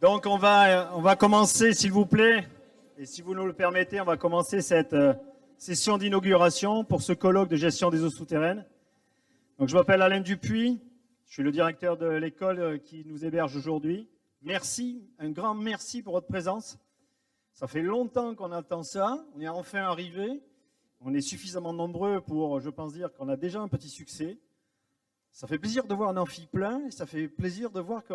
Donc on va commencer, s'il vous plaît, et si vous nous le permettez, on va commencer cette session d'inauguration pour ce colloque de gestion des eaux souterraines. Donc je m'appelle Alain Dupuis, je suis le directeur de l'école qui nous héberge aujourd'hui. Merci, un grand merci pour votre présence. Ça fait longtemps qu'on attend ça, on est enfin arrivé. On est suffisamment nombreux pour, je pense, dire qu'on a déjà un petit succès. Ça fait plaisir de voir un amphi plein et ça fait plaisir de voir que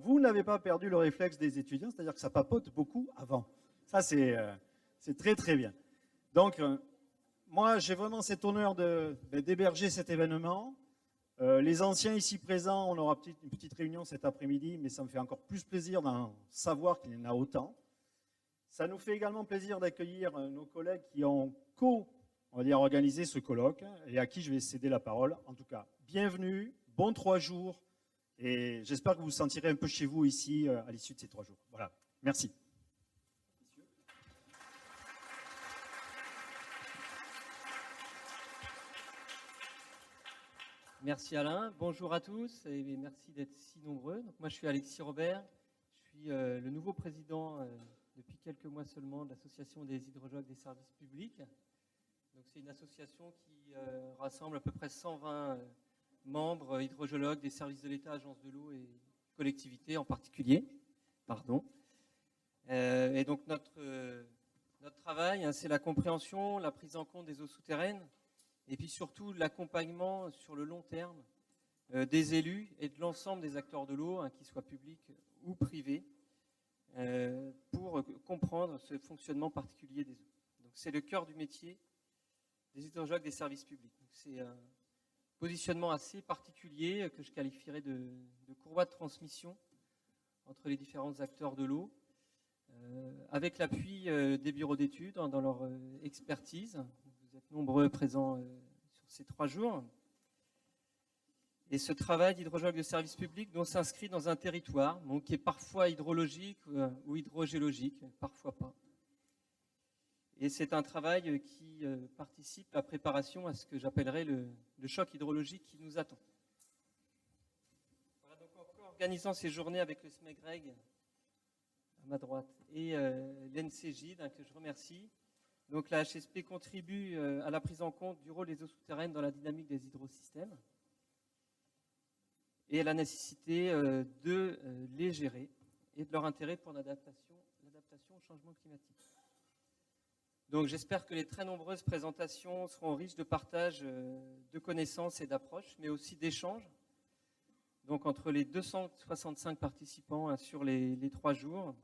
vous n'avez pas perdu le réflexe des étudiants, c'est-à-dire que ça papote beaucoup avant. Ça, c'est très, très bien. Donc, moi, j'ai vraiment cet honneur d'héberger cet événement. Les anciens ici présents, on aura une petite réunion cet après-midi, mais ça me fait encore plus plaisir d'en savoir qu'il y en a autant. Ça nous fait également plaisir d'accueillir nos collègues qui ont organisé ce colloque et à qui je vais céder la parole. En tout cas, bienvenue, bon 3 jours et j'espère que vous vous sentirez un peu chez vous ici à l'issue de ces 3 jours. Voilà, merci. Merci Alain, bonjour à tous et merci d'être si nombreux. Donc moi je suis Alexis Robert, je suis le nouveau président depuis quelques mois seulement de l'association des hydrogèologues des services publics. Donc c'est une association qui rassemble à peu près 120 membres hydrogéologues des services de l'État, agences de l'eau et collectivités en particulier. Et donc notre travail, c'est la compréhension, la prise en compte des eaux souterraines et puis surtout l'accompagnement sur le long terme des élus et de l'ensemble des acteurs de l'eau, qu'ils soient publics ou privés, pour comprendre ce fonctionnement particulier des eaux. Donc c'est le cœur du métier des hydrogéologues des services publics. C'est un positionnement assez particulier que je qualifierais de courroie de transmission entre les différents acteurs de l'eau, avec l'appui des bureaux d'études dans leur expertise. Vous êtes nombreux présents sur ces 3 jours. Et ce travail d'hydrogéologue de service public s'inscrit dans un territoire qui est parfois hydrologique ou hydrogéologique, parfois pas. Et c'est un travail qui participe à la préparation à ce que j'appellerais le choc hydrologique qui nous attend. Voilà, donc en co-organisant ces journées avec le SMEGREG à ma droite et l'NCGID, que je remercie. Donc la HSP contribue à la prise en compte du rôle des eaux souterraines dans la dynamique des hydrosystèmes et à la nécessité de les gérer et de leur intérêt pour l'adaptation au changement climatique. Donc j'espère que les très nombreuses présentations seront riches de partage de connaissances et d'approches, mais aussi d'échanges. Donc entre les 265 participants sur les 3 jours,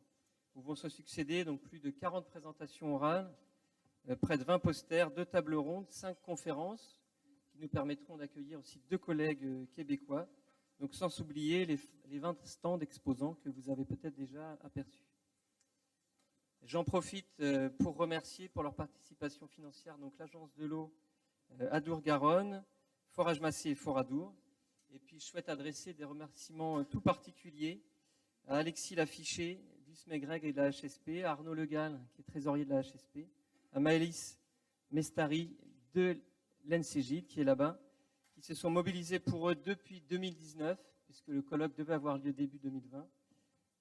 où vont se succéder donc plus de 40 présentations orales, près de 20 posters, 2 tables rondes, 5 conférences, qui nous permettront d'accueillir aussi 2 collègues québécois, donc sans oublier les 20 stands exposants que vous avez peut-être déjà aperçus. J'en profite pour remercier pour leur participation financière donc l'Agence de l'eau Adour-Garonne, Forage Massé et Foradour. Et puis je souhaite adresser des remerciements tout particuliers à Alexis Lafiché du SMEGREG et de la HSP, à Arnaud Legal qui est trésorier de la HSP, à Maëlys Mestari de l'NCGID qui est là-bas, qui se sont mobilisés pour eux depuis 2019, puisque le colloque devait avoir lieu début 2020.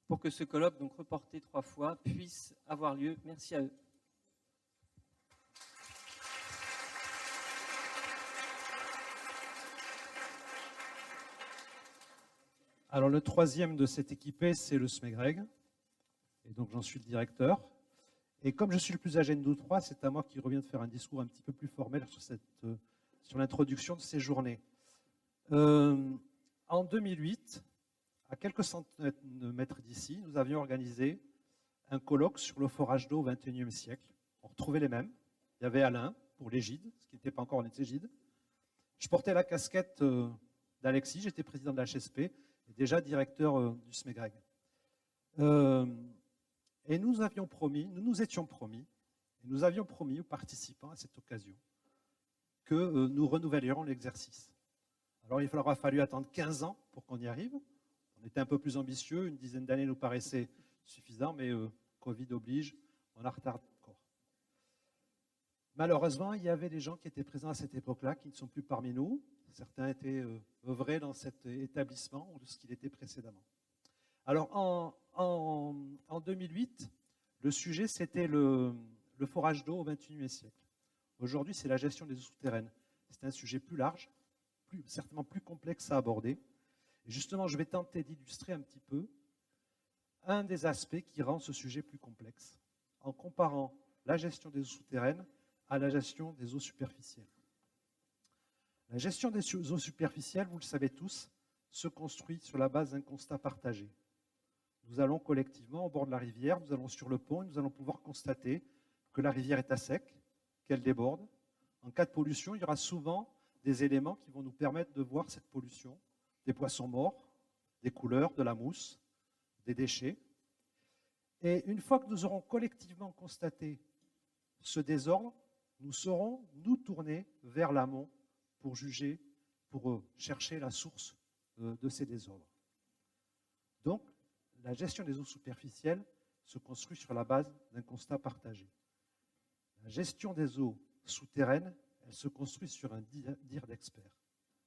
Pour que ce colloque, donc reporté 3 fois, puisse avoir lieu. Merci à eux. Alors le 3e de cette équipée, c'est le SMEGREG, et donc j'en suis le directeur. Et comme je suis le plus âgé de nous 3, c'est à moi qui revient de faire un discours un petit peu plus formel sur l'introduction de ces journées. En 2008, à quelques centaines de mètres d'ici, nous avions organisé un colloque sur le forage d'eau au XXIe siècle. On retrouvait les mêmes. Il y avait Alain pour l'égide, ce qui n'était pas encore l'égide. Je portais la casquette d'Alexis, j'étais président de la HSP et déjà directeur du SMEGREG. Et nous avions promis, nous étions promis, et nous avions promis aux participants à cette occasion que nous renouvellerions l'exercice. Alors il aura fallu attendre 15 ans pour qu'on y arrive. On était un peu plus ambitieux, une dizaine d'années nous paraissait suffisant, mais Covid oblige, on a retardé encore. Malheureusement, il y avait des gens qui étaient présents à cette époque-là, qui ne sont plus parmi nous. Certains étaient œuvrés dans cet établissement ou de ce qu'il était précédemment. Alors, en 2008, le sujet, c'était le forage d'eau au XXIe siècle. Aujourd'hui, c'est la gestion des eaux souterraines. C'est un sujet plus large, certainement plus complexe à aborder. Et justement, je vais tenter d'illustrer un petit peu un des aspects qui rend ce sujet plus complexe, en comparant la gestion des eaux souterraines à la gestion des eaux superficielles. La gestion des eaux superficielles, vous le savez tous, se construit sur la base d'un constat partagé. Nous allons collectivement au bord de la rivière, nous allons sur le pont et nous allons pouvoir constater que la rivière est à sec, qu'elle déborde. En cas de pollution, il y aura souvent des éléments qui vont nous permettre de voir cette pollution, des poissons morts, des couleurs, de la mousse, des déchets. Et une fois que nous aurons collectivement constaté ce désordre, nous saurons nous tourner vers l'amont pour juger, pour chercher la source de ces désordres. Donc, la gestion des eaux superficielles se construit sur la base d'un constat partagé. La gestion des eaux souterraines, elle se construit sur un dire d'expert.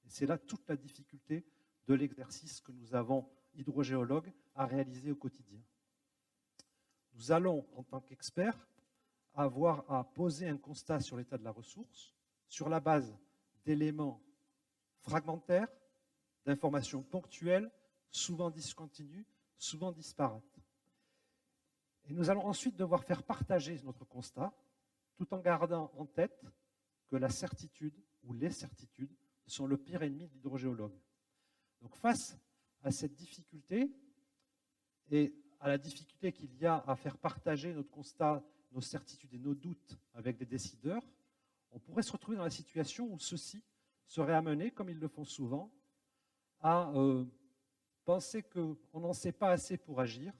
Et c'est là toute la difficulté de l'exercice que nous avons, hydrogéologues, à réaliser au quotidien. Nous allons, en tant qu'experts, avoir à poser un constat sur l'état de la ressource, sur la base d'éléments fragmentaires, d'informations ponctuelles, souvent discontinues, souvent disparates. Et nous allons ensuite devoir faire partager notre constat, tout en gardant en tête que la certitude ou les certitudes sont le pire ennemi de l'hydrogéologue. Donc face à cette difficulté et à la difficulté qu'il y a à faire partager notre constat, nos certitudes et nos doutes avec des décideurs, on pourrait se retrouver dans la situation où ceux-ci seraient amenés, comme ils le font souvent, à penser qu'on n'en sait pas assez pour agir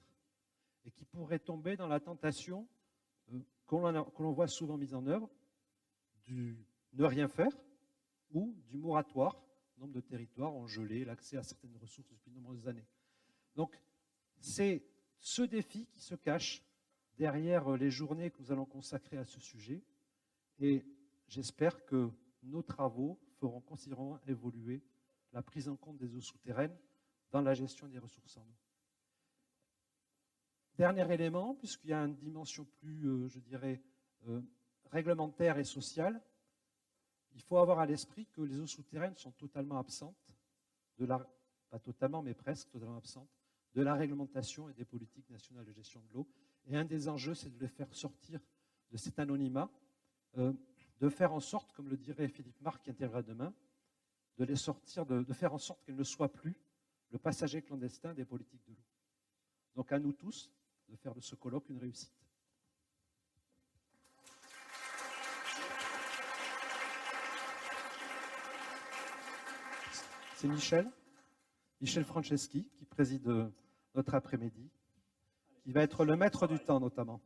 et qui pourraient tomber dans la tentation que l'on voit souvent mise en œuvre du ne rien faire ou du moratoire. Nombre de territoires ont gelé l'accès à certaines ressources depuis de nombreuses années. Donc, c'est ce défi qui se cache derrière les journées que nous allons consacrer à ce sujet. Et j'espère que nos travaux feront considérablement évoluer la prise en compte des eaux souterraines dans la gestion des ressources en eau. Dernier élément, puisqu'il y a une dimension plus, je dirais, réglementaire et sociale, il faut avoir à l'esprit que les eaux souterraines sont totalement absentes, pas totalement, mais presque totalement absentes, de la réglementation et des politiques nationales de gestion de l'eau. Et un des enjeux, c'est de les faire sortir de cet anonymat, de faire en sorte, comme le dirait Philippe Marc qui interviendra demain, de les sortir, de faire en sorte qu'elles ne soient plus le passager clandestin des politiques de l'eau. Donc à nous tous de faire de ce colloque une réussite. C'est Michel Franceschi, qui préside notre après-midi, qui va être le maître du temps notamment.